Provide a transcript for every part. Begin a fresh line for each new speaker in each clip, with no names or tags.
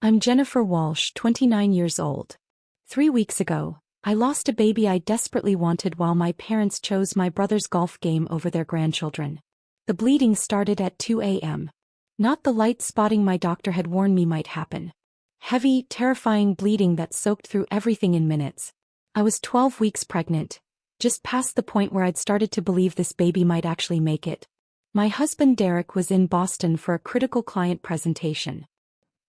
I'm Jennifer Walsh, 29 years old. 3 weeks ago, I lost a baby I desperately wanted while my parents chose my brother's golf game over their grandchildren. The bleeding started at 2 a.m. Not the light spotting my doctor had warned me might happen. Heavy, terrifying bleeding that soaked through everything in minutes. I was 12 weeks pregnant, just past the point where I'd started to believe this baby might actually make it. My husband Derek was in Boston for a critical client presentation.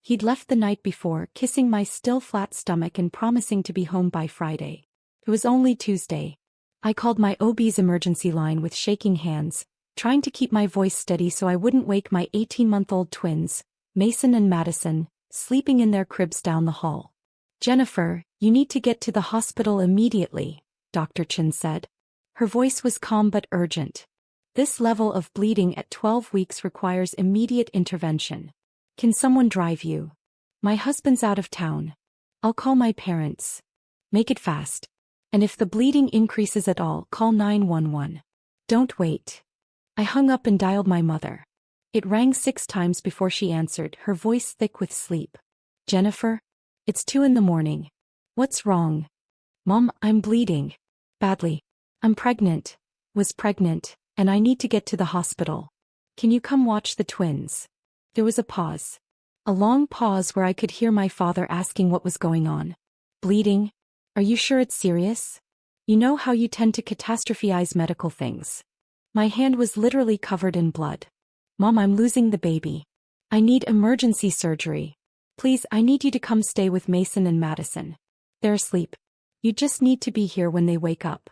He'd left the night before, kissing my still flat stomach and promising to be home by Friday. It was only Tuesday. I called my OB's emergency line with shaking hands, trying to keep my voice steady so I wouldn't wake my 18-month-old twins, Mason and Madison, sleeping in their cribs down the hall. "Jennifer, you need to get to the hospital immediately," Dr. Chin said. Her voice was calm but urgent. "This level of bleeding at 12 weeks requires immediate intervention. Can someone drive you? My husband's out of town. I'll call my parents. Make it fast. And if the bleeding increases at all, call 911. Don't wait." I hung up and dialed my mother. It rang 6 times before she answered, her voice thick with sleep. "Jennifer? It's 2 in the morning. What's wrong?" "Mom, I'm bleeding. Badly. I'm pregnant. Was pregnant, and I need to get to the hospital. Can you come watch the twins?" There was a pause. A long pause where I could hear my father asking what was going on. "Bleeding? Are you sure it's serious? You know how you tend to catastrophize medical things." My hand was literally covered in blood. "Mom, I'm losing the baby. I need emergency surgery. Please, I need you to come stay with Mason and Madison. They're asleep. You just need to be here when they wake up.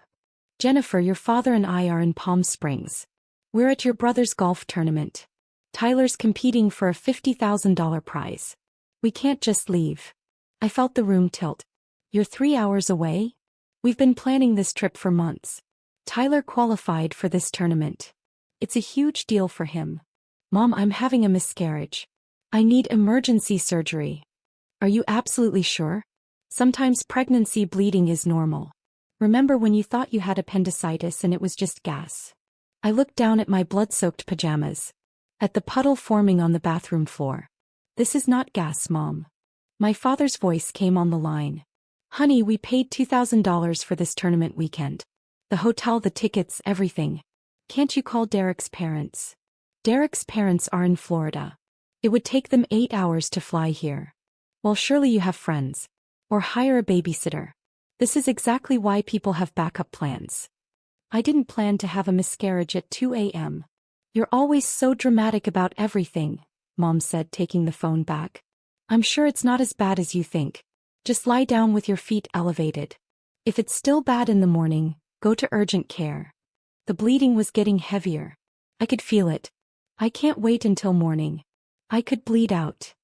Jennifer, your father and I are in Palm Springs. We're at your brother's golf tournament. Tyler's competing for a $50,000 prize. We can't just leave." I felt the room tilt. "You're 3 hours away? We've been planning this trip for months. Tyler qualified for this tournament. It's a huge deal for him. Mom, I'm having a miscarriage. I need emergency surgery." "Are you absolutely sure? Sometimes pregnancy bleeding is normal. Remember when you thought you had appendicitis and it was just gas?" I looked down at my blood-soaked pajamas. At the puddle forming on the bathroom floor. "This is not gas, Mom." My father's voice came on the line. "Honey, we paid $2,000 for this tournament weekend. The hotel, the tickets, everything. Can't you call Derek's parents?" "Derek's parents are in Florida. It would take them 8 hours to fly here." "Well, surely you have friends. Or hire a babysitter. This is exactly why people have backup plans." "I didn't plan to have a miscarriage at 2 a.m. "You're always so dramatic about everything," Mom said, taking the phone back. "I'm sure it's not as bad as you think. Just lie down with your feet elevated. If it's still bad in the morning, go to urgent care." The bleeding was getting heavier. I could feel it. "I can't wait until morning. I could bleed out."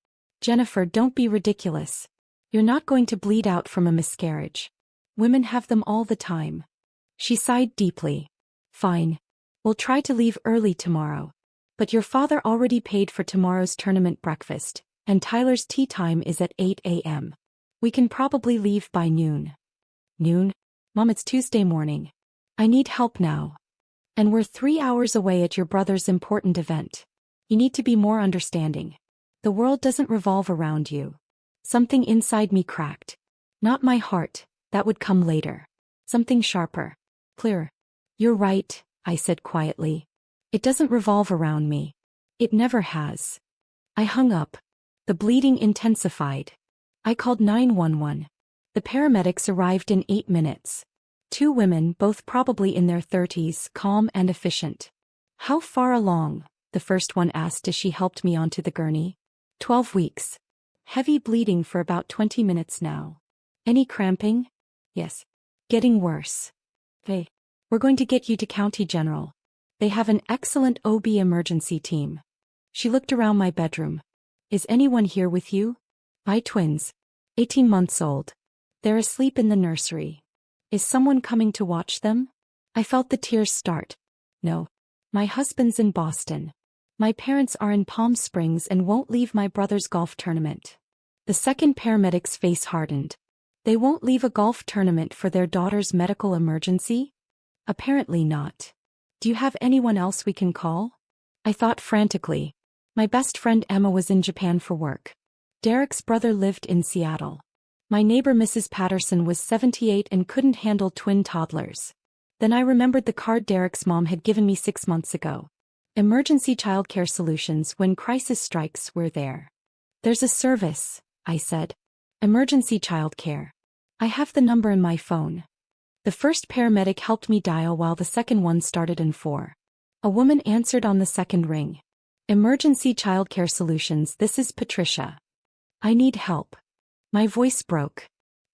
"Jennifer, don't be ridiculous. You're not going to bleed out from a miscarriage. Women have them all the time." She sighed deeply. "Fine. We'll try to leave early tomorrow. But your father already paid for tomorrow's tournament breakfast, and Tyler's tea time is at 8 a.m. We can probably leave by noon." "Noon? Mom, it's Tuesday morning. I need help now. And we're 3 hours away at your brother's important event. You need to be more understanding. The world doesn't revolve around you." Something inside me cracked. Not my heart, that would come later. Something sharper. Clearer. "You're right," I said quietly. "It doesn't revolve around me. It never has." I hung up. The bleeding intensified. I called 911. The paramedics arrived in 8 minutes. 2 women, both probably in their 30s, calm and efficient. "How far along?" the first one asked as she helped me onto the gurney. 12 weeks. Heavy bleeding for about 20 minutes now. "Any cramping?" "Yes. Getting worse." "Hey, we're going to get you to County General. They have an excellent OB emergency team." She looked around my bedroom. "Is anyone here with you?" "My twins. 18 months old. They're asleep in the nursery." "Is someone coming to watch them?" I felt the tears start. "No. My husband's in Boston. My parents are in Palm Springs and won't leave my brother's golf tournament." The second paramedic's face hardened. "They won't leave a golf tournament for their daughter's medical emergency?" "Apparently not. Do you have anyone else we can call?" I thought frantically. My best friend Emma was in Japan for work. Derek's brother lived in Seattle. My neighbor Mrs. Patterson was 78 and couldn't handle twin toddlers. Then I remembered the card Derek's mom had given me 6 months ago. Emergency childcare solutions. When crisis strikes, we're there. There's a service, I said. Emergency childcare. I have the number in my phone. The first paramedic helped me dial while the second one started in 4. A woman answered on the second ring. Emergency childcare solutions. This is Patricia. I need help. My voice broke.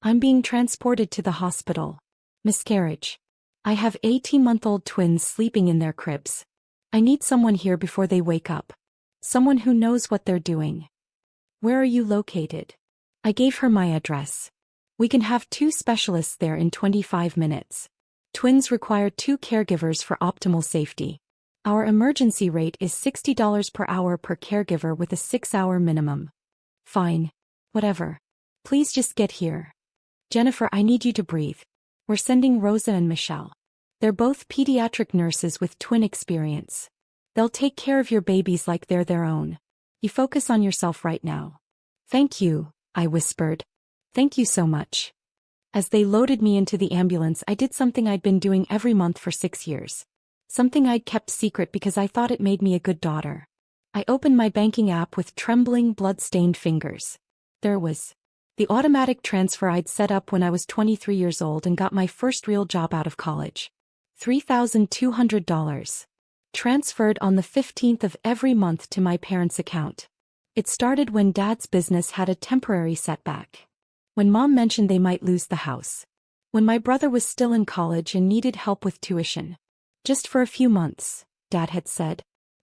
I'm being transported to the hospital. Miscarriage. I have 18-month-old twins sleeping in their cribs. I need someone here before they wake up. Someone who knows what they're doing. Where are you located? I gave her my address. We can have 2 specialists there in 25 minutes. Twins require 2 caregivers for optimal safety. Our emergency rate is $60 per hour per caregiver with a 6-hour minimum. Fine. Whatever. Please just get here. Jennifer, I need you to breathe. We're sending Rosa and Michelle. They're both pediatric nurses with twin experience. They'll take care of your babies like they're their own. You focus on yourself right now. Thank you, I whispered. Thank you so much. As they loaded me into the ambulance, I did something I'd been doing every month for 6 years. Something I'd kept secret because I thought it made me a good daughter. I opened my banking app with trembling, blood-stained fingers. There was the automatic transfer I'd set up when I was 23 years old and got my first real job out of college. $3,200. Transferred on the 15th of every month to my parents' account. It started when Dad's business had a temporary setback. When Mom mentioned they might lose the house. When my brother was still in college and needed help with tuition. Just for a few months, Dad had said.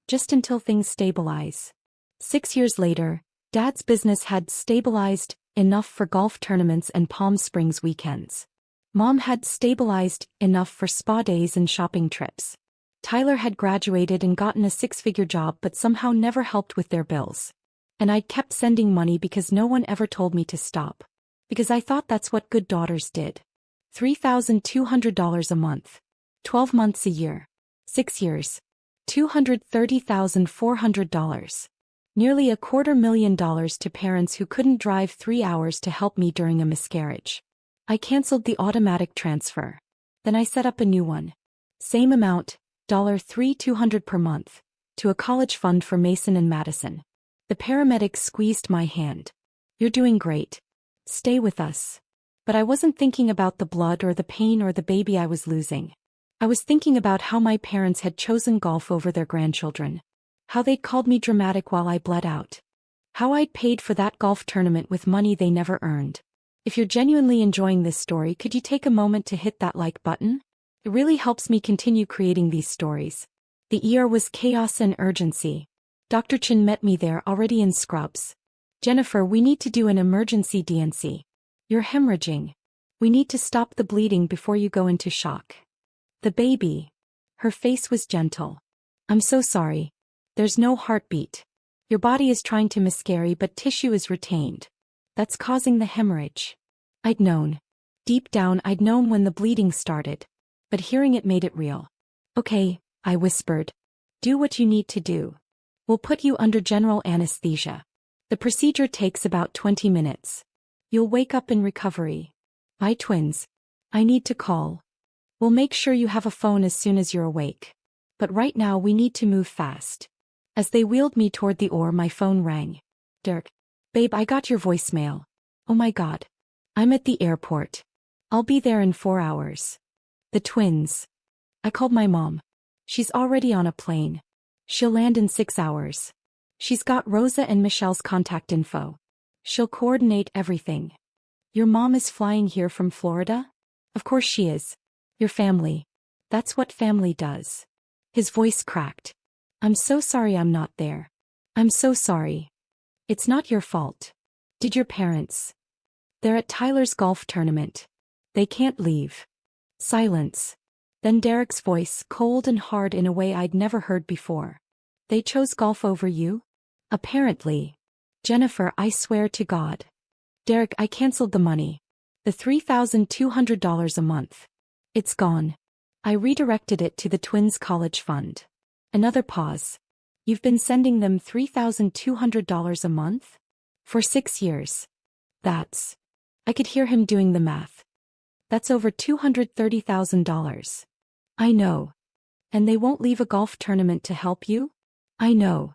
Just until things stabilize. 6 years later, Dad's business had stabilized enough for golf tournaments and Palm Springs weekends. Mom had stabilized enough for spa days and shopping trips. Tyler had graduated and gotten a 6-figure job but somehow never helped with their bills. And I'd kept sending money because no one ever told me to stop. Because I thought that's what good daughters did. $3,200 a month. 12 months a year. 6 years. $230,400. Nearly $250,000 to parents who couldn't drive 3 hours to help me during a miscarriage. I canceled the automatic transfer. Then I set up a new one. Same amount, $3,200 per month, to a college fund for Mason and Madison. The paramedic squeezed my hand. You're doing great. Stay with us. But I wasn't thinking about the blood or the pain or the baby I was losing. I was thinking about how my parents had chosen golf over their grandchildren. How they'd called me dramatic while I bled out. How I'd paid for that golf tournament with money they never earned. If you're genuinely enjoying this story, could you take a moment to hit that like button? It really helps me continue creating these stories. The ER was chaos and urgency. Dr. Chin met me there already in scrubs. Jennifer, we need to do an emergency DNC. You're hemorrhaging. We need to stop the bleeding before you go into shock. The baby. Her face was gentle. I'm so sorry. There's no heartbeat. Your body is trying to miscarry but tissue is retained. That's causing the hemorrhage. I'd known. Deep down I'd known when the bleeding started. But hearing it made it real. Okay, I whispered. Do what you need to do. We'll put you under general anesthesia. The procedure takes about 20 minutes. You'll wake up in recovery. Bye twins. I need to call. We'll make sure you have a phone as soon as you're awake. But right now we need to move fast. As they wheeled me toward the OR, my phone rang. Dirk. Babe, I got your voicemail. Oh my God. I'm at the airport. I'll be there in 4 hours. The twins. I called my mom. She's already on a plane. She'll land in 6 hours. She's got Rosa and Michelle's contact info. She'll coordinate everything. Your mom is flying here from Florida? Of course she is. Your family. That's what family does. His voice cracked. I'm so sorry I'm not there. I'm so sorry. It's not your fault. Did your parents? They're at Tyler's golf tournament. They can't leave. Silence. Then Derek's voice, cold and hard in a way I'd never heard before. They chose golf over you? Apparently. Jennifer, I swear to God. Derek, I canceled the money. The $3,200 a month. It's gone. I redirected it to the twins' college fund. Another pause. You've been sending them $3,200 a month? For 6 years. That's. I could hear him doing the math. That's over $230,000. I know. And they won't leave a golf tournament to help you? I know.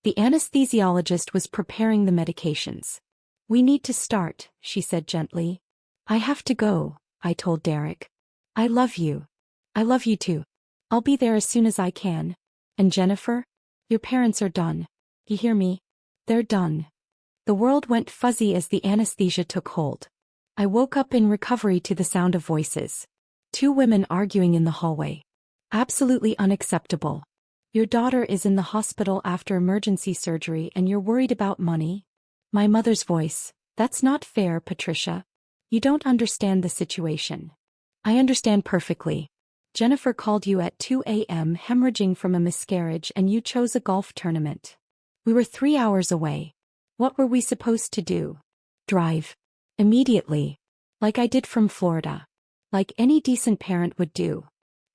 The anesthesiologist was preparing the medications. We need to start, she said gently. I have to go, I told Derek. I love you. I love you too. I'll be there as soon as I can. And Jennifer? Your parents are done. You hear me? They're done. The world went fuzzy as the anesthesia took hold. I woke up in recovery to the sound of voices. 2 women arguing in the hallway. Absolutely unacceptable. Your daughter is in the hospital after emergency surgery and you're worried about money? My mother's voice. That's not fair, Patricia. You don't understand the situation. I understand perfectly. Jennifer called you at 2 a.m. hemorrhaging from a miscarriage and you chose a golf tournament. We were 3 hours away. What were we supposed to do? Drive. Immediately. Like I did from Florida. Like any decent parent would do.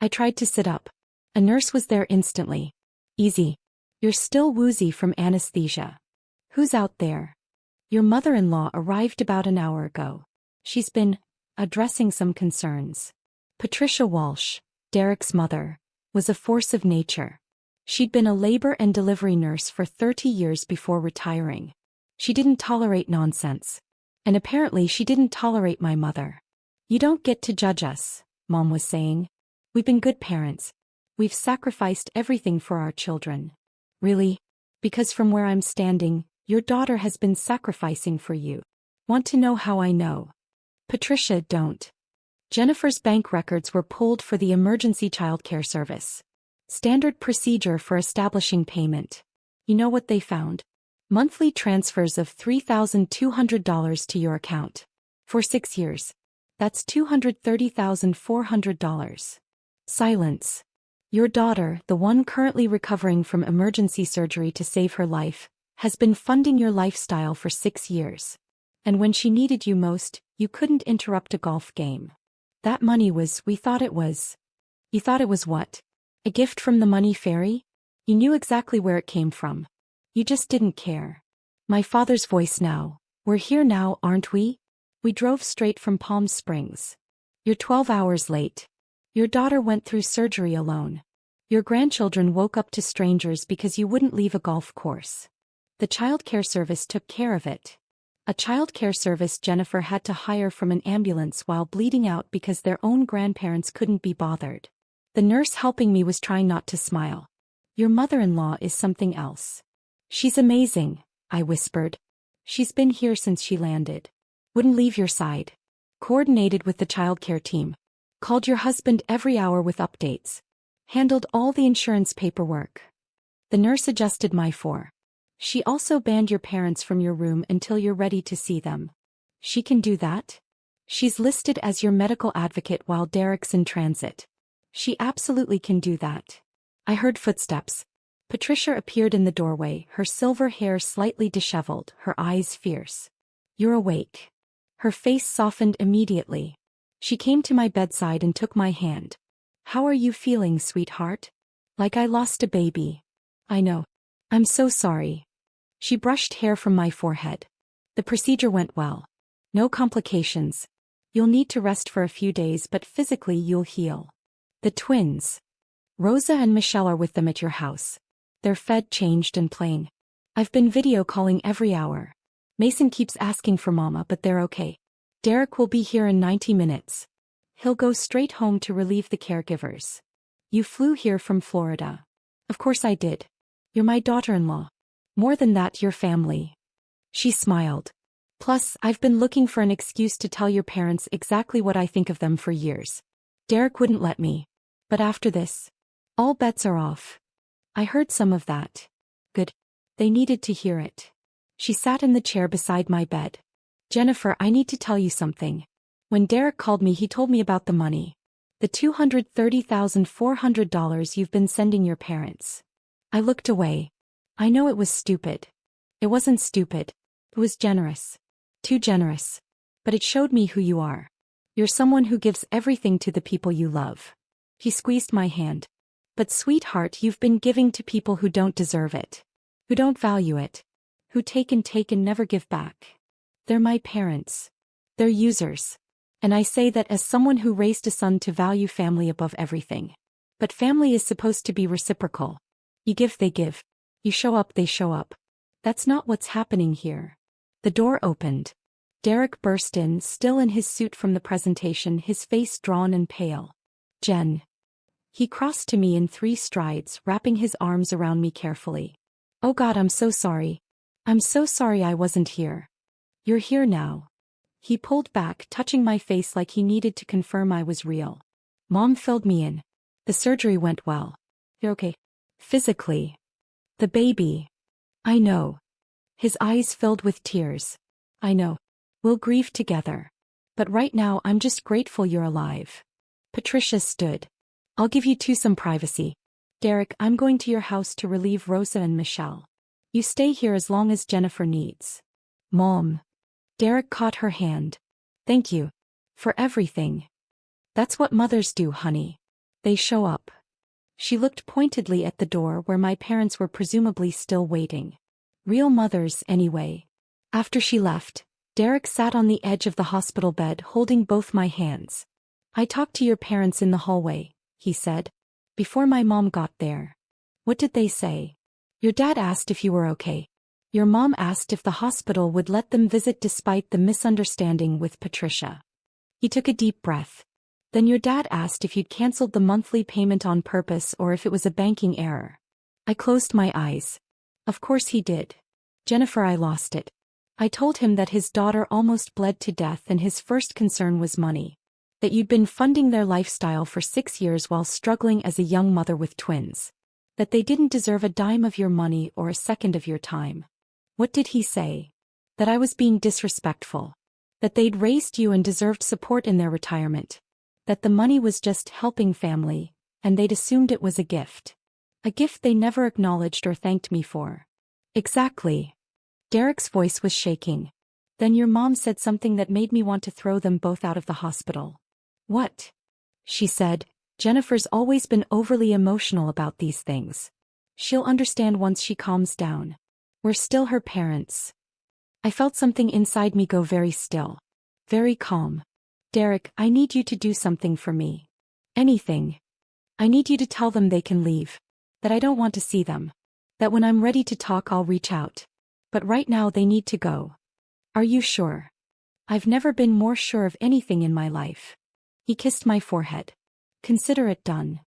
I tried to sit up. A nurse was there instantly. Easy. You're still woozy from anesthesia. Who's out there? Your mother-in-law arrived about an hour ago. She's been addressing some concerns. Patricia Walsh, Derek's mother, was a force of nature. She'd been a labor and delivery nurse for 30 years before retiring. She didn't tolerate nonsense. And apparently she didn't tolerate my mother. You don't get to judge us, Mom was saying. We've been good parents. We've sacrificed everything for our children. Really? Because from where I'm standing, your daughter has been sacrificing for you. Want to know how I know? Patricia, don't. Jennifer's bank records were pulled for the emergency childcare service. Standard procedure for establishing payment. You know what they found? Monthly transfers of $3,200 to your account. For 6 years. That's $230,400. Silence. Your daughter, the one currently recovering from emergency surgery to save her life, has been funding your lifestyle for 6 years. And when she needed you most, you couldn't interrupt a golf game. That money was, we thought it was. You thought it was what? A gift from the money fairy? You knew exactly where it came from. You just didn't care. My father's voice now. We're here now, aren't we? We drove straight from Palm Springs. You're 12 hours late. Your daughter went through surgery alone. Your grandchildren woke up to strangers because you wouldn't leave a golf course. The childcare service took care of it. A childcare service Jennifer had to hire from an ambulance while bleeding out because their own grandparents couldn't be bothered. The nurse helping me was trying not to smile. Your mother-in-law is something else. She's amazing, I whispered. She's been here since she landed. Wouldn't leave your side. Coordinated with the childcare team. Called your husband every hour with updates. Handled all the insurance paperwork. The nurse adjusted my fore. She also banned your parents from your room until you're ready to see them. She can do that? She's listed as your medical advocate while Derek's in transit. She absolutely can do that. I heard footsteps. Patricia appeared in the doorway, her silver hair slightly disheveled, her eyes fierce. You're awake. Her face softened immediately. She came to my bedside and took my hand. How are you feeling, sweetheart? Like I lost a baby. I know. I'm so sorry. She brushed hair from my forehead. The procedure went well. No complications. You'll need to rest for a few days, but physically you'll heal. The twins. Rosa and Michelle are with them at your house. They're fed, changed, and playing. I've been video calling every hour. Mason keeps asking for Mama, but they're okay. Derek will be here in 90 minutes. He'll go straight home to relieve the caregivers. You flew here from Florida. Of course I did. You're my daughter-in-law. More than that, your family. She smiled. Plus, I've been looking for an excuse to tell your parents exactly what I think of them for years. Derek wouldn't let me. But after this, all bets are off. I heard some of that. Good. They needed to hear it. She sat in the chair beside my bed. Jennifer, I need to tell you something. When Derek called me, he told me about the money. The $230,400 you've been sending your parents. I looked away. I know it was stupid. It wasn't stupid. It was generous. Too generous. But it showed me who you are. You're someone who gives everything to the people you love. He squeezed my hand. But sweetheart, you've been giving to people who don't deserve it. Who don't value it. who take and never give back. They're my parents. They're users. And I say that as someone who raised a son to value family above everything. But family is supposed to be reciprocal. You give, they give. You show up, they show up. That's not what's happening here. The door opened. Derek burst in, still in his suit from the presentation, his face drawn and pale. Jen. He crossed to me in 3 strides, wrapping his arms around me carefully. Oh God, I'm so sorry. I'm so sorry I wasn't here. You're here now. He pulled back, touching my face like he needed to confirm I was real. Mom filled me in. The surgery went well. You're okay. Physically. The baby. I know. His eyes filled with tears. I know. We'll grieve together. But right now I'm just grateful you're alive. Patricia stood. I'll give you two some privacy. Derek, I'm going to your house to relieve Rosa and Michelle. You stay here as long as Jennifer needs. Mom. Derek caught her hand. Thank you. For everything. That's what mothers do, honey. They show up. She looked pointedly at the door where my parents were presumably still waiting. Real mothers, anyway. After she left, Derek sat on the edge of the hospital bed holding both my hands. I talked to your parents in the hallway, he said. Before my mom got there. What did they say? Your dad asked if you were okay. Your mom asked if the hospital would let them visit despite the misunderstanding with Patricia. He took a deep breath. Then your dad asked if you'd canceled the monthly payment on purpose or if it was a banking error. I closed my eyes. Of course he did. Jennifer, I lost it. I told him that his daughter almost bled to death and his first concern was money. That you'd been funding their lifestyle for 6 years while struggling as a young mother with twins. That they didn't deserve a dime of your money or a second of your time. What did he say? That I was being disrespectful. That they'd raised you and deserved support in their retirement. That the money was just helping family, and they'd assumed it was a gift. A gift they never acknowledged or thanked me for. Exactly. Derek's voice was shaking. Then your mom said something that made me want to throw them both out of the hospital. What? She said, Jennifer's always been overly emotional about these things. She'll understand once she calms down. We're still her parents. I felt something inside me go very still. Very calm. Derek, I need you to do something for me. Anything. I need you to tell them they can leave. That I don't want to see them. That when I'm ready to talk I'll reach out. But right now they need to go. Are you sure? I've never been more sure of anything in my life. He kissed my forehead. Consider it done.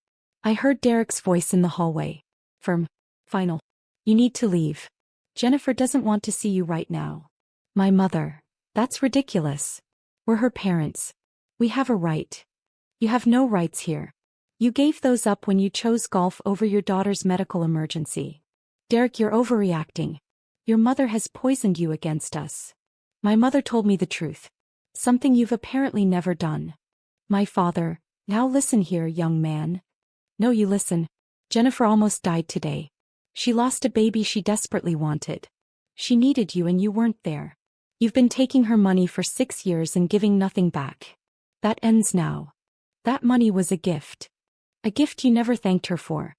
I heard Derek's voice in the hallway. Firm. Final. You need to leave. Jennifer doesn't want to see you right now. My mother. That's ridiculous. We're her parents. We have a right. You have no rights here. You gave those up when you chose golf over your daughter's medical emergency. Derek, you're overreacting. Your mother has poisoned you against us. My mother told me the truth. Something you've apparently never done. My father. Now listen here, young man. No, you listen. Jennifer almost died today. She lost a baby she desperately wanted. She needed you and you weren't there. You've been taking her money for 6 years and giving nothing back. That ends now. That money was a gift. A gift you never thanked her for.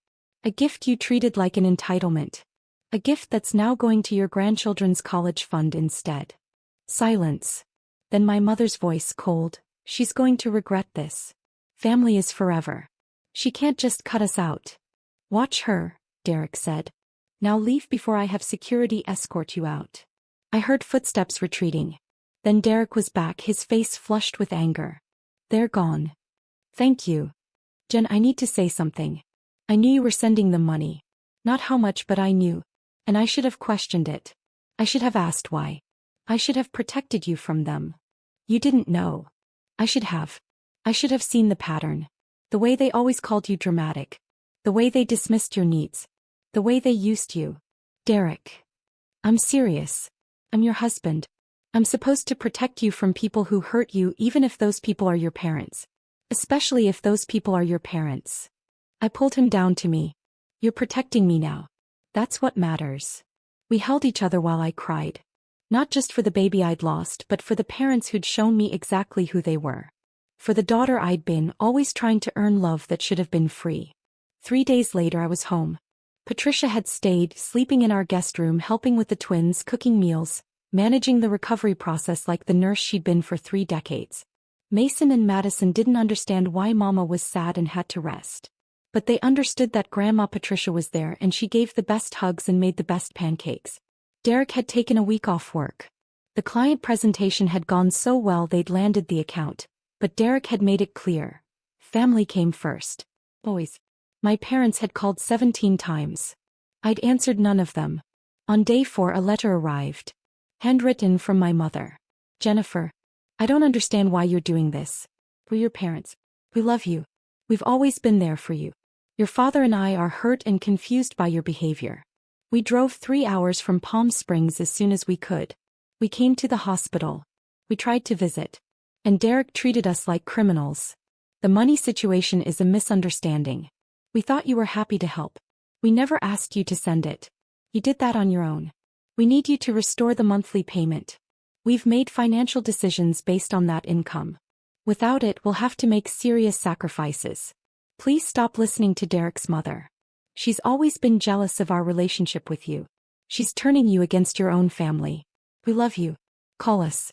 A gift you treated like an entitlement. A gift that's now going to your grandchildren's college fund instead. Silence. Then my mother's voice, cold. She's going to regret this. Family is forever. She can't just cut us out. Watch her, Derek said. Now leave before I have security escort you out. I heard footsteps retreating. Then Derek was back, his face flushed with anger. They're gone. Thank you. Jen, I need to say something. I knew you were sending them money. Not how much, but I knew. And I should have questioned it. I should have asked why. I should have protected you from them. You didn't know. I should have. I should have seen the pattern. The way they always called you dramatic. The way they dismissed your needs. The way they used you. Derek. I'm serious. I'm your husband. I'm supposed to protect you from people who hurt you, even if those people are your parents. Especially if those people are your parents. I pulled him down to me. You're protecting me now. That's what matters. We held each other while I cried. Not just for the baby I'd lost, but for the parents who'd shown me exactly who they were. For the daughter I'd been, always trying to earn love that should have been free. 3 days later I was home. Patricia had stayed, sleeping in our guest room, helping with the twins, cooking meals, managing the recovery process like the nurse she'd been for 3 decades. Mason and Madison didn't understand why Mama was sad and had to rest. But they understood that Grandma Patricia was there and she gave the best hugs and made the best pancakes. Derek had taken a week off work. The client presentation had gone so well they'd landed the account, but Derek had made it clear. Family came first. Boys. My parents had called 17 times. I'd answered none of them. On day 4 a letter arrived. Handwritten from my mother. Jennifer. I don't understand why you're doing this. We're your parents. We love you. We've always been there for you. Your father and I are hurt and confused by your behavior. We drove 3 hours from Palm Springs as soon as we could. We came to the hospital. We tried to visit. And Derek treated us like criminals. The money situation is a misunderstanding. We thought you were happy to help. We never asked you to send it. You did that on your own. We need you to restore the monthly payment. We've made financial decisions based on that income. Without it, we'll have to make serious sacrifices. Please stop listening to Derek's mother. She's always been jealous of our relationship with you. She's turning you against your own family. We love you. Call us.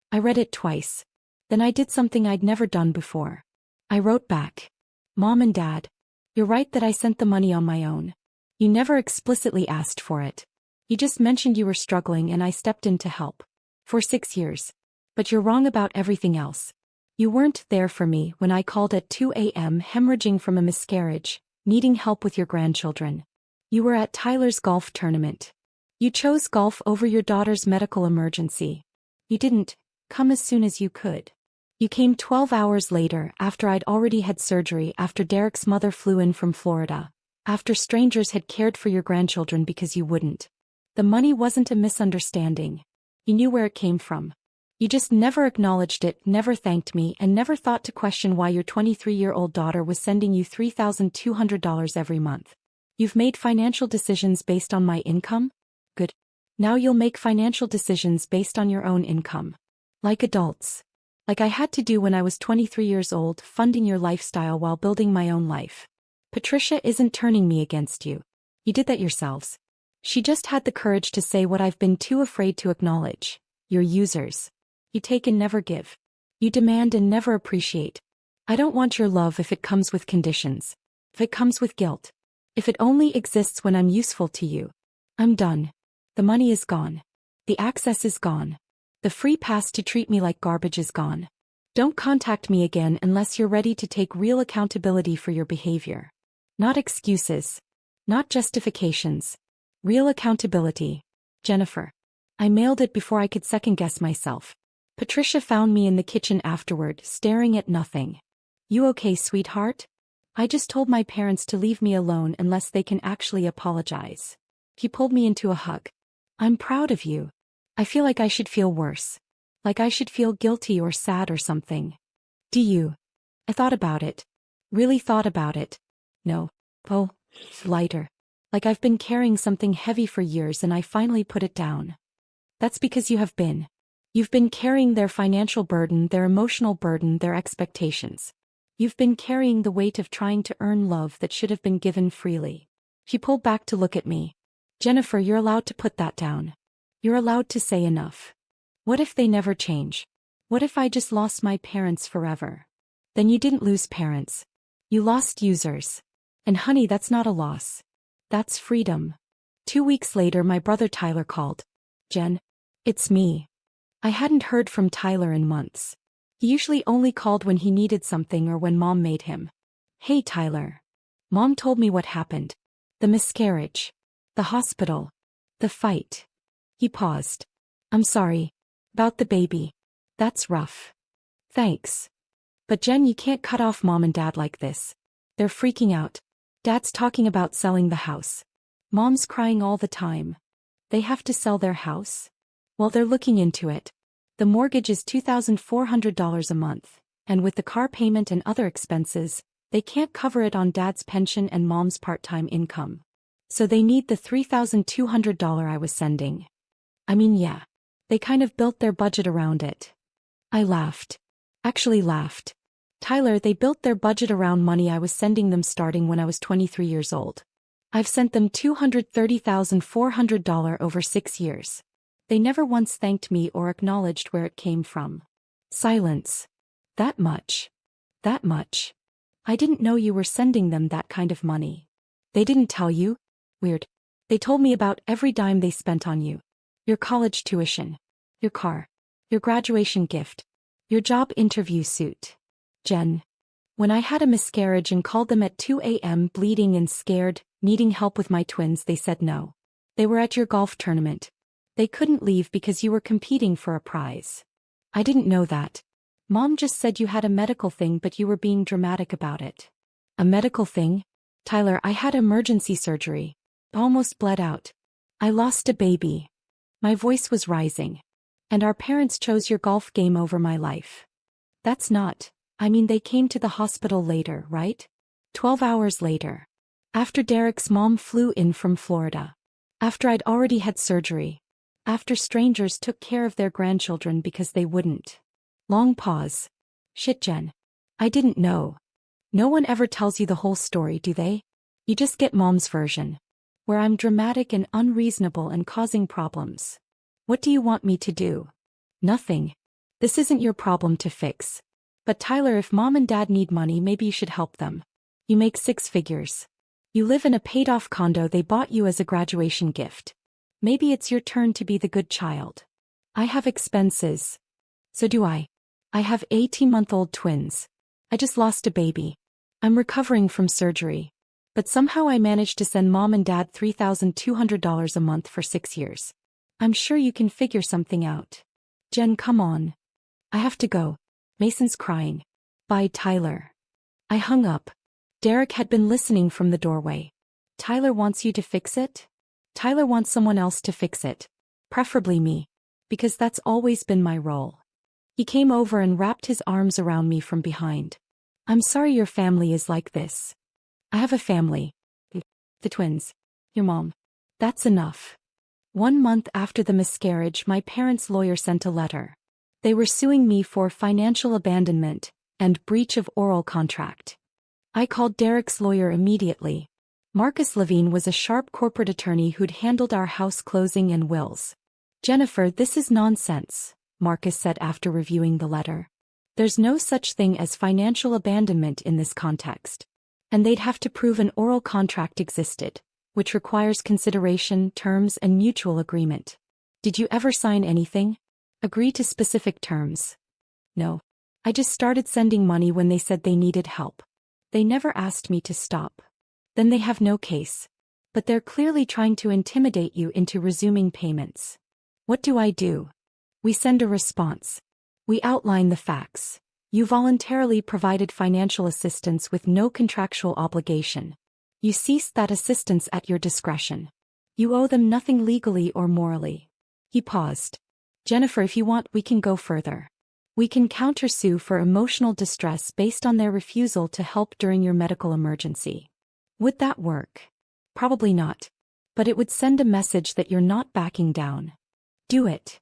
I read it twice. Then I did something I'd never done before. I wrote back. Mom and Dad. You're right that I sent the money on my own. You never explicitly asked for it. You just mentioned you were struggling and I stepped in to help. For 6 years. But you're wrong about everything else. You weren't there for me when I called at 2 a.m. hemorrhaging from a miscarriage, needing help with your grandchildren. You were at Tyler's golf tournament. You chose golf over your daughter's medical emergency. You didn't come as soon as you could. You came 12 hours later after I'd already had surgery, after Derek's mother flew in from Florida, after strangers had cared for your grandchildren because you wouldn't. The money wasn't a misunderstanding. You knew where it came from. You just never acknowledged it, never thanked me, and never thought to question why your 23-year-old daughter was sending you $3,200 every month. You've made financial decisions based on my income? Good. Now you'll make financial decisions based on your own income. Like adults. Like I had to do when I was 23 years old, funding your lifestyle while building my own life. Patricia isn't turning me against you. You did that yourselves. She just had the courage to say what I've been too afraid to acknowledge. You're users. You take and never give. You demand and never appreciate. I don't want your love if it comes with conditions. If it comes with guilt. If it only exists when I'm useful to you. I'm done. The money is gone. The access is gone. The free pass to treat me like garbage is gone. Don't contact me again unless you're ready to take real accountability for your behavior. Not excuses. Not justifications. Real accountability. Jennifer. I mailed it before I could second-guess myself. Patricia found me in the kitchen afterward, staring at nothing. You okay, sweetheart? I just told my parents to leave me alone unless they can actually apologize. He pulled me into a hug. I'm proud of you. I feel like I should feel worse. Like I should feel guilty or sad or something. Do you? I thought about it. Really thought about it. No. Oh, lighter. Like I've been carrying something heavy for years and I finally put it down. That's because you have been. You've been carrying their financial burden, their emotional burden, their expectations. You've been carrying the weight of trying to earn love that should have been given freely. He pulled back to look at me. Jennifer, you're allowed to put that down. You're allowed to say enough. What if they never change? What if I just lost my parents forever? Then you didn't lose parents. You lost users. And honey, that's not a loss. That's freedom. 2 weeks later, my brother Tyler called. Jen. It's me. I hadn't heard from Tyler in months. He usually only called when he needed something or when Mom made him. Hey Tyler. Mom told me what happened. The miscarriage. The hospital. The fight. He paused. I'm sorry. About the baby. That's rough. Thanks. But Jen, you can't cut off Mom and Dad like this. They're freaking out. Dad's talking about selling the house. Mom's crying all the time. They have to sell their house? Well, they're looking into it. The mortgage is $2,400 a month, and with the car payment and other expenses, they can't cover it on Dad's pension and Mom's part-time income. So they need the $3,200 I was sending. I mean, yeah. They kind of built their budget around it. I laughed. Actually laughed. Tyler, they built their budget around money I was sending them starting when I was 23 years old. I've sent them $230,400 over 6 years. They never once thanked me or acknowledged where it came from. Silence. That much. That much. I didn't know you were sending them that kind of money. They didn't tell you? Weird. They told me about every dime they spent on you. Your college tuition. Your car. Your graduation gift. Your job interview suit. Jen. When I had a miscarriage and called them at 2 a.m. bleeding and scared, needing help with my twins, they said no. They were at your golf tournament. They couldn't leave because you were competing for a prize. I didn't know that. Mom just said you had a medical thing, but you were being dramatic about it. A medical thing? Tyler, I had emergency surgery. Almost bled out. I lost a baby. My voice was rising. And our parents chose your golf game over my life. That's not, they came to the hospital later, right? 12 hours later. After Derek's mom flew in from Florida. After I'd already had surgery. After strangers took care of their grandchildren because they wouldn't. Long pause. Shit, Jen. I didn't know. No one ever tells you the whole story, do they? You just get mom's version. Where I'm dramatic and unreasonable and causing problems. What do you want me to do? Nothing. This isn't your problem to fix. But Tyler, if mom and dad need money, maybe you should help them. You make 6 figures. You live in a paid-off condo they bought you as a graduation gift. Maybe it's your turn to be the good child. I have expenses. So do I. I have 18-month-old twins. I just lost a baby. I'm recovering from surgery. But somehow I managed to send mom and dad $3,200 a month for 6 years. I'm sure you can figure something out. Jen, come on. I have to go. Mason's crying. Bye, Tyler. I hung up. Derek had been listening from the doorway. Tyler wants you to fix it? Tyler wants someone else to fix it. Preferably me. Because that's always been my role. He came over and wrapped his arms around me from behind. I'm sorry your family is like this. I have a family. The twins. Your mom. That's enough. 1 month after the miscarriage, my parents' lawyer sent a letter. They were suing me for financial abandonment and breach of oral contract. I called Derek's lawyer immediately. Marcus Levine was a sharp corporate attorney who'd handled our house closing and wills. Jennifer, this is nonsense, Marcus said after reviewing the letter. There's no such thing as financial abandonment in this context. And they'd have to prove an oral contract existed, which requires consideration, terms, and mutual agreement. Did you ever sign anything? Agree to specific terms? No. I just started sending money when they said they needed help. They never asked me to stop. Then they have no case. But they're clearly trying to intimidate you into resuming payments. What do I do? We send a response. We outline the facts. You voluntarily provided financial assistance with no contractual obligation. You ceased that assistance at your discretion. You owe them nothing legally or morally. He paused. Jennifer, if you want, we can go further. We can countersue for emotional distress based on their refusal to help during your medical emergency. Would that work? Probably not. But it would send a message that you're not backing down. Do it.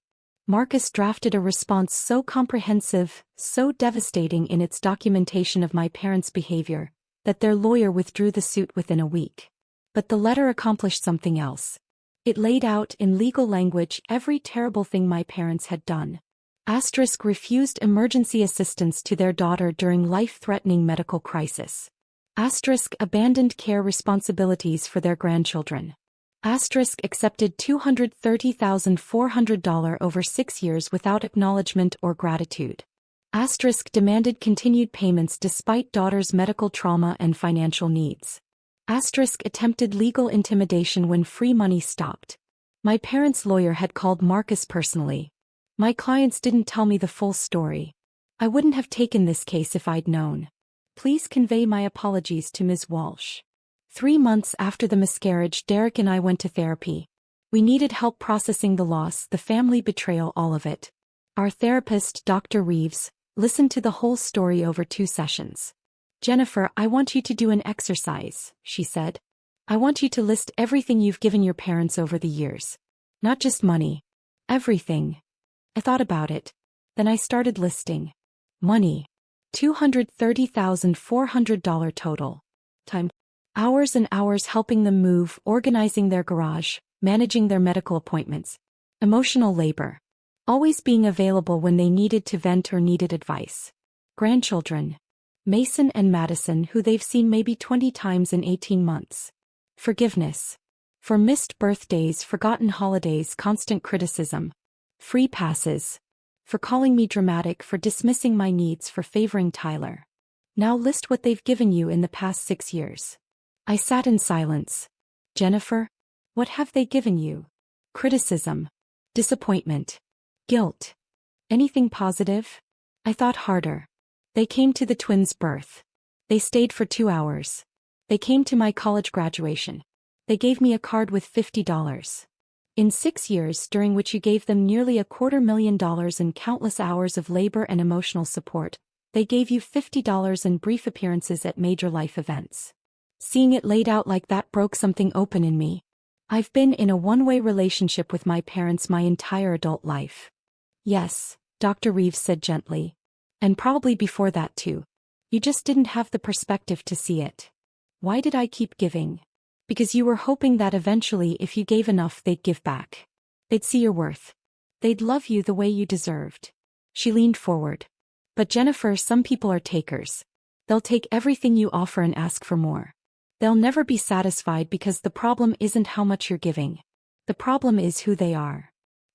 Marcus drafted a response so comprehensive, so devastating in its documentation of my parents' behavior, that their lawyer withdrew the suit within a week. But the letter accomplished something else. It laid out in legal language every terrible thing my parents had done. Asterisk refused emergency assistance to their daughter during life-threatening medical crisis. Asterisk abandoned care responsibilities for their grandchildren. Asterisk accepted $230,400 over 6 years without acknowledgement or gratitude. Asterisk demanded continued payments despite daughter's medical trauma and financial needs. Asterisk attempted legal intimidation when free money stopped. My parents' lawyer had called Marcus personally. My clients didn't tell me the full story. I wouldn't have taken this case if I'd known. Please convey my apologies to Ms. Walsh. 3 months after the miscarriage, Derek and I went to therapy. We needed help processing the loss, the family betrayal, all of it. Our therapist, Dr. Reeves, listened to the whole story over 2 sessions. Jennifer, I want you to do an exercise, she said. I want you to list everything you've given your parents over the years. Not just money. Everything. I thought about it. Then I started listing. Money. $230,400 total. Time. Hours and hours helping them move, organizing their garage, managing their medical appointments. Emotional labor. Always being available when they needed to vent or needed advice. Grandchildren. Mason and Madison, who they've seen maybe 20 times in 18 months. Forgiveness. For missed birthdays, forgotten holidays, constant criticism. Free passes. For calling me dramatic, for dismissing my needs, for favoring Tyler. Now list what they've given you in the past 6 years. I sat in silence. Jennifer? What have they given you? Criticism. Disappointment. Guilt. Anything positive? I thought harder. They came to the twins' birth. They stayed for 2 hours. They came to my college graduation. They gave me a card with $50. In 6 years, during which you gave them nearly $250,000 and countless hours of labor and emotional support, they gave you $50 in brief appearances at major life events. Seeing it laid out like that broke something open in me. I've been in a one-way relationship with my parents my entire adult life. Yes, Dr. Reeves said gently. And probably before that too. You just didn't have the perspective to see it. Why did I keep giving? Because you were hoping that eventually if you gave enough they'd give back. They'd see your worth. They'd love you the way you deserved. She leaned forward. But Jennifer, some people are takers. They'll take everything you offer and ask for more. They'll never be satisfied because the problem isn't how much you're giving. The problem is who they are.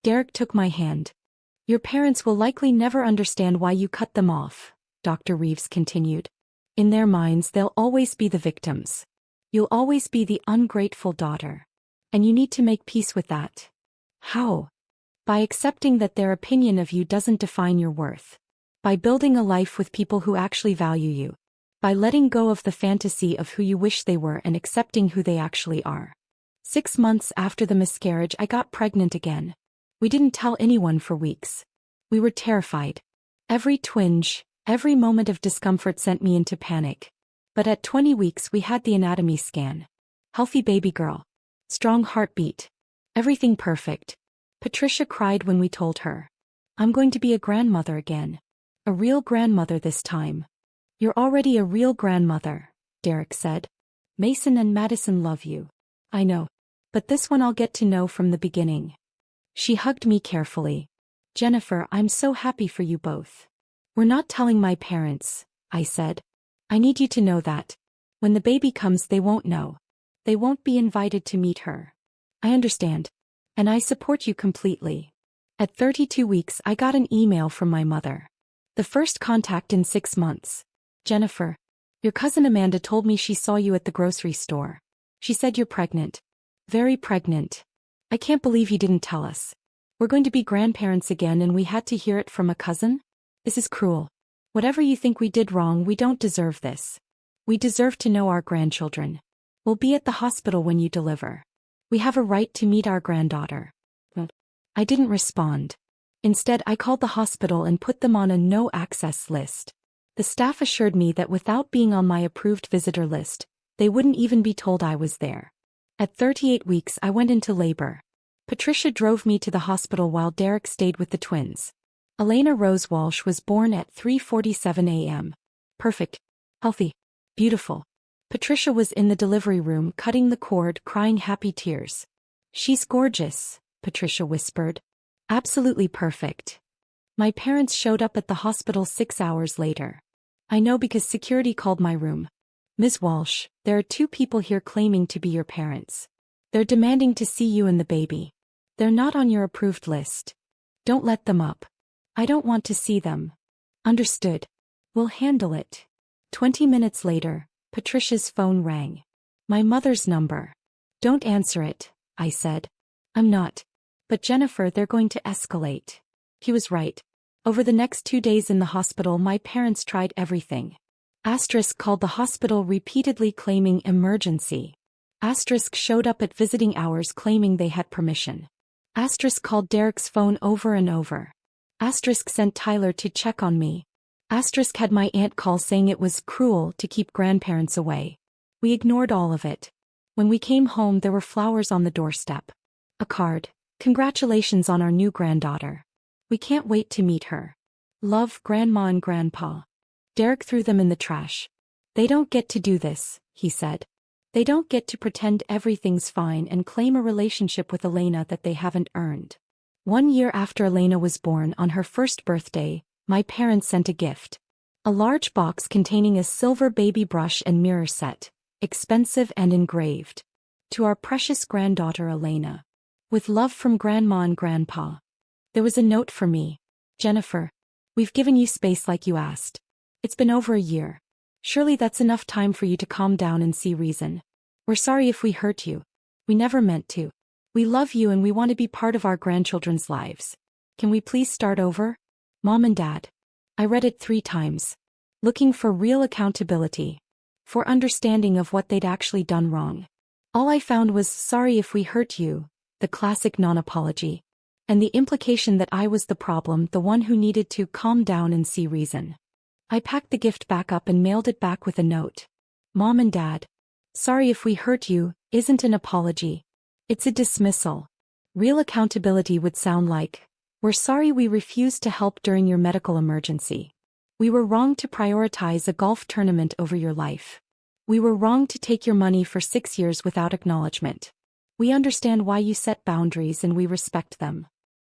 Derek took my hand. Your parents will likely never understand why you cut them off, Dr. Reeves continued. In their minds they'll always be the victims. You'll always be the ungrateful daughter. And you need to make peace with that. How? By accepting that their opinion of you doesn't define your worth. By building a life with people who actually value you. By letting go of the fantasy of who you wish they were and accepting who they actually are. 6 months after the miscarriage, I got pregnant again. We didn't tell anyone for weeks. We were terrified. Every twinge, every moment of discomfort sent me into panic. But at 20 weeks we had the anatomy scan. Healthy baby girl. Strong heartbeat. Everything perfect. Patricia cried when we told her. I'm going to be a grandmother again. A real grandmother this time. You're already a real grandmother, Derek said. Mason and Madison love you. I know. But this one I'll get to know from the beginning. She hugged me carefully. Jennifer, I'm so happy for you both. We're not telling my parents, I said. I need you to know that. When the baby comes they won't know. They won't be invited to meet her. I understand. And I support you completely. At 32 weeks I got an email from my mother. The first contact in 6 months. Jennifer, your cousin Amanda told me she saw you at the grocery store. She said you're pregnant. Very pregnant. I can't believe you didn't tell us. We're going to be grandparents again and we had to hear it from a cousin? This is cruel. Whatever you think we did wrong, we don't deserve this. We deserve to know our grandchildren. We'll be at the hospital when you deliver. We have a right to meet our granddaughter. I didn't respond. Instead, I called the hospital and put them on a no-access list. The staff assured me that without being on my approved visitor list, they wouldn't even be told I was there. At 38 weeks, I went into labor. Patricia drove me to the hospital while Derek stayed with the twins. Elena Rose Walsh was born at 3:47 a.m. Perfect. Healthy. Beautiful. Patricia was in the delivery room cutting the cord, crying happy tears. She's gorgeous, Patricia whispered. Absolutely perfect. My parents showed up at the hospital 6 hours later. I know because security called my room. Ms. Walsh, there are 2 people here claiming to be your parents. They're demanding to see you and the baby. They're not on your approved list. Don't let them up. I don't want to see them. Understood. We'll handle it. 20 minutes later, Patricia's phone rang. My mother's number. Don't answer it, I said. I'm not. But Jennifer, they're going to escalate. He was right. Over the next 2 days in the hospital, my parents tried everything. Asterisk called the hospital repeatedly claiming emergency. Asterisk showed up at visiting hours claiming they had permission. Asterisk called Derek's phone over and over. Asterisk sent Tyler to check on me. Asterisk had my aunt call saying it was cruel to keep grandparents away. We ignored all of it. When we came home there were flowers on the doorstep. A card. Congratulations on our new granddaughter. We can't wait to meet her. Love, Grandma and Grandpa. Derek threw them in the trash. They don't get to do this, he said. They don't get to pretend everything's fine and claim a relationship with Elena that they haven't earned. 1 year after Elena was born on her first birthday, my parents sent a gift. A large box containing a silver baby brush and mirror set, expensive and engraved. To our precious granddaughter Elena. With love from Grandma and Grandpa. There was a note for me. Jennifer, we've given you space like you asked. It's been over a year. Surely that's enough time for you to calm down and see reason. We're sorry if we hurt you. We never meant to. We love you and we want to be part of our grandchildren's lives. Can we please start over? Mom and Dad. I read it 3 times. Looking for real accountability. For understanding of what they'd actually done wrong. All I found was sorry if we hurt you, the classic non-apology. And the implication that I was the problem, the one who needed to calm down and see reason. I packed the gift back up and mailed it back with a note. Mom and Dad. Sorry if we hurt you, isn't an apology. It's a dismissal. Real accountability would sound like, we're sorry we refused to help during your medical emergency. We were wrong to prioritize a golf tournament over your life. We were wrong to take your money for 6 years without acknowledgement. We understand why you set boundaries and we respect them.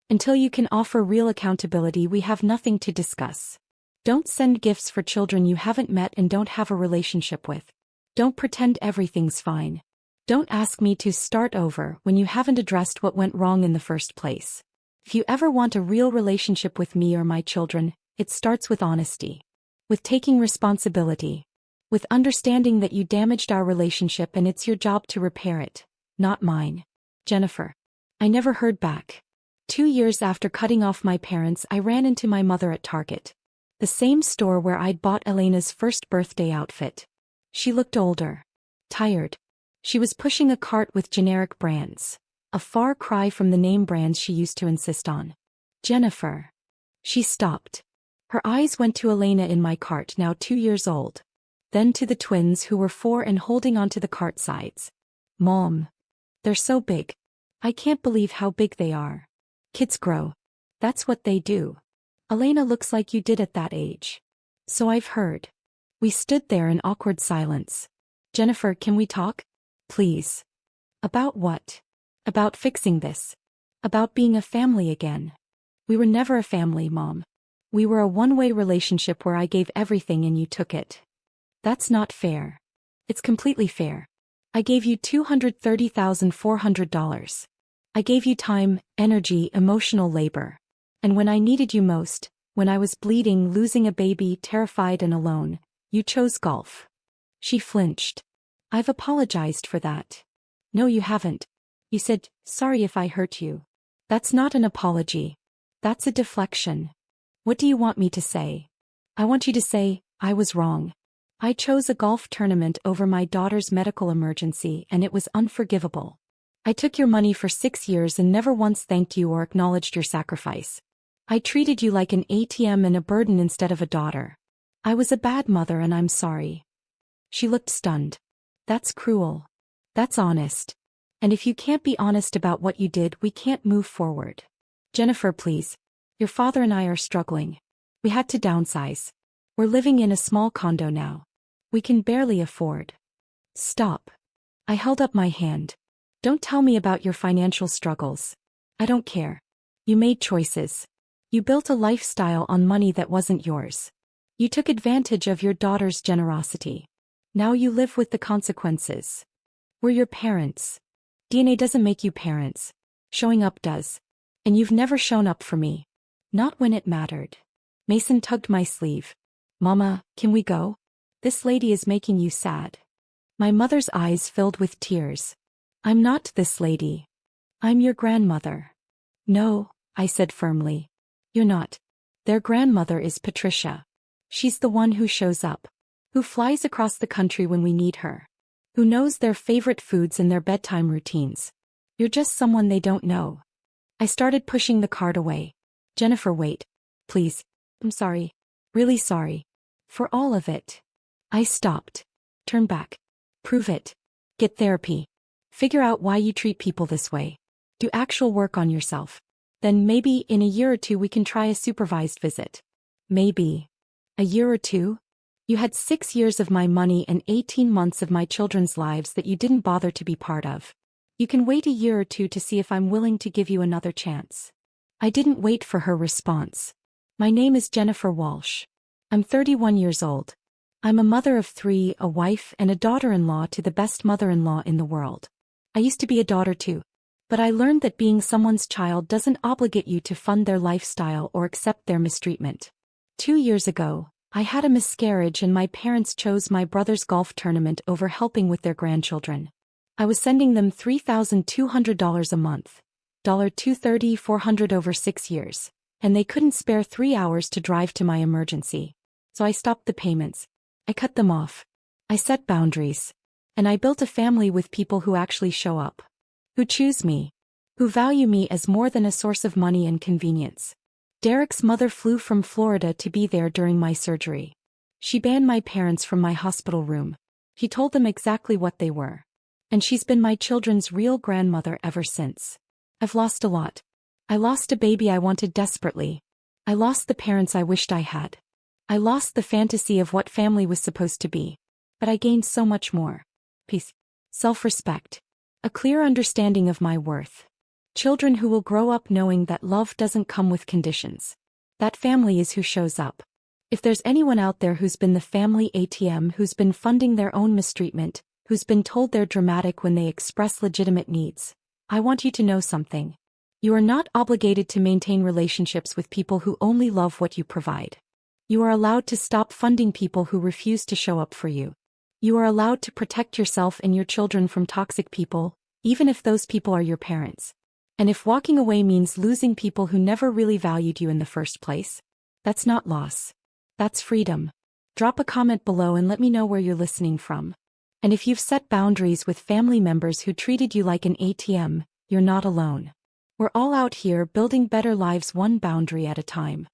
Until you can offer real accountability, we have nothing to discuss. Don't send gifts for children you haven't met and don't have a relationship with. Don't pretend everything's fine. Don't ask me to start over when you haven't addressed what went wrong in the first place. If you ever want a real relationship with me or my children, it starts with honesty. With taking responsibility. With understanding that you damaged our relationship and it's your job to repair it, not mine. Jennifer. I never heard back. 2 years after cutting off my parents, I ran into my mother at Target. The same store where I'd bought Elena's first birthday outfit. She looked older. Tired. She was pushing a cart with generic brands. A far cry from the name brands she used to insist on. Jennifer. She stopped. Her eyes went to Elena in my cart, now 2 years old. Then to the twins who were 4 and holding onto the cart sides. Mom. They're so big. I can't believe how big they are. Kids grow. That's what they do. Elena looks like you did at that age. So I've heard. We stood there in awkward silence. Jennifer, can we talk? Please. About what? About fixing this. About being a family again. We were never a family, Mom. We were a one-way relationship where I gave everything and you took it. That's not fair. It's completely fair. I gave you $230,400. I gave you time, energy, emotional labor. And when I needed you most, when I was bleeding, losing a baby, terrified and alone, you chose golf. She flinched. I've apologized for that. No, you haven't. You said, sorry if I hurt you. That's not an apology. That's a deflection. What do you want me to say? I want you to say, I was wrong. I chose a golf tournament over my daughter's medical emergency and it was unforgivable. I took your money for 6 years and never once thanked you or acknowledged your sacrifice. I treated you like an ATM and a burden instead of a daughter. I was a bad mother and I'm sorry. She looked stunned. That's cruel. That's honest. And if you can't be honest about what you did, we can't move forward. Jennifer, please. Your father and I are struggling. We had to downsize. We're living in a small condo now. We can barely afford. Stop. I held up my hand. Don't tell me about your financial struggles. I don't care. You made choices. You built a lifestyle on money that wasn't yours. You took advantage of your daughter's generosity. Now you live with the consequences. We're your parents. DNA doesn't make you parents. Showing up does. And you've never shown up for me. Not when it mattered. Mason tugged my sleeve. Mama, can we go? This lady is making you sad. My mother's eyes filled with tears. I'm not this lady. I'm your grandmother. No, I said firmly. You're not. Their grandmother is Patricia. She's the one who shows up. Who flies across the country when we need her. Who knows their favorite foods and their bedtime routines. You're just someone they don't know. I started pushing the cart away. Jennifer, wait. Please. I'm sorry. Really sorry. For all of it. I stopped. Turn back. Prove it. Get therapy. Figure out why you treat people this way. Do actual work on yourself. Then maybe in a year or two we can try a supervised visit. Maybe. A year or two? You had 6 years of my money and 18 months of my children's lives that you didn't bother to be part of. You can wait a year or two to see if I'm willing to give you another chance. I didn't wait for her response. My name is Jennifer Walsh. I'm 31 years old. I'm a mother of 3, a wife and a daughter-in-law to the best mother-in-law in the world. I used to be a daughter too. But I learned that being someone's child doesn't obligate you to fund their lifestyle or accept their mistreatment. 2 years ago, I had a miscarriage and my parents chose my brother's golf tournament over helping with their grandchildren. I was sending them $3,200 a month, $230, $400 over 6 years, and they couldn't spare 3 hours to drive to my emergency. So I stopped the payments. I cut them off. I set boundaries. And I built a family with people who actually show up. Who choose me. Who value me as more than a source of money and convenience. Derek's mother flew from Florida to be there during my surgery. She banned my parents from my hospital room. She told them exactly what they were. And she's been my children's real grandmother ever since. I've lost a lot. I lost a baby I wanted desperately. I lost the parents I wished I had. I lost the fantasy of what family was supposed to be. But I gained so much more. Peace. Self-respect. A clear understanding of my worth. Children who will grow up knowing that love doesn't come with conditions. That family is who shows up. If there's anyone out there who's been the family ATM, who's been funding their own mistreatment, who's been told they're dramatic when they express legitimate needs, I want you to know something. You are not obligated to maintain relationships with people who only love what you provide. You are allowed to stop funding people who refuse to show up for you. You are allowed to protect yourself and your children from toxic people, even if those people are your parents. And if walking away means losing people who never really valued you in the first place, that's not loss. That's freedom. Drop a comment below and let me know where you're listening from. And if you've set boundaries with family members who treated you like an ATM, you're not alone. We're all out here building better lives one boundary at a time.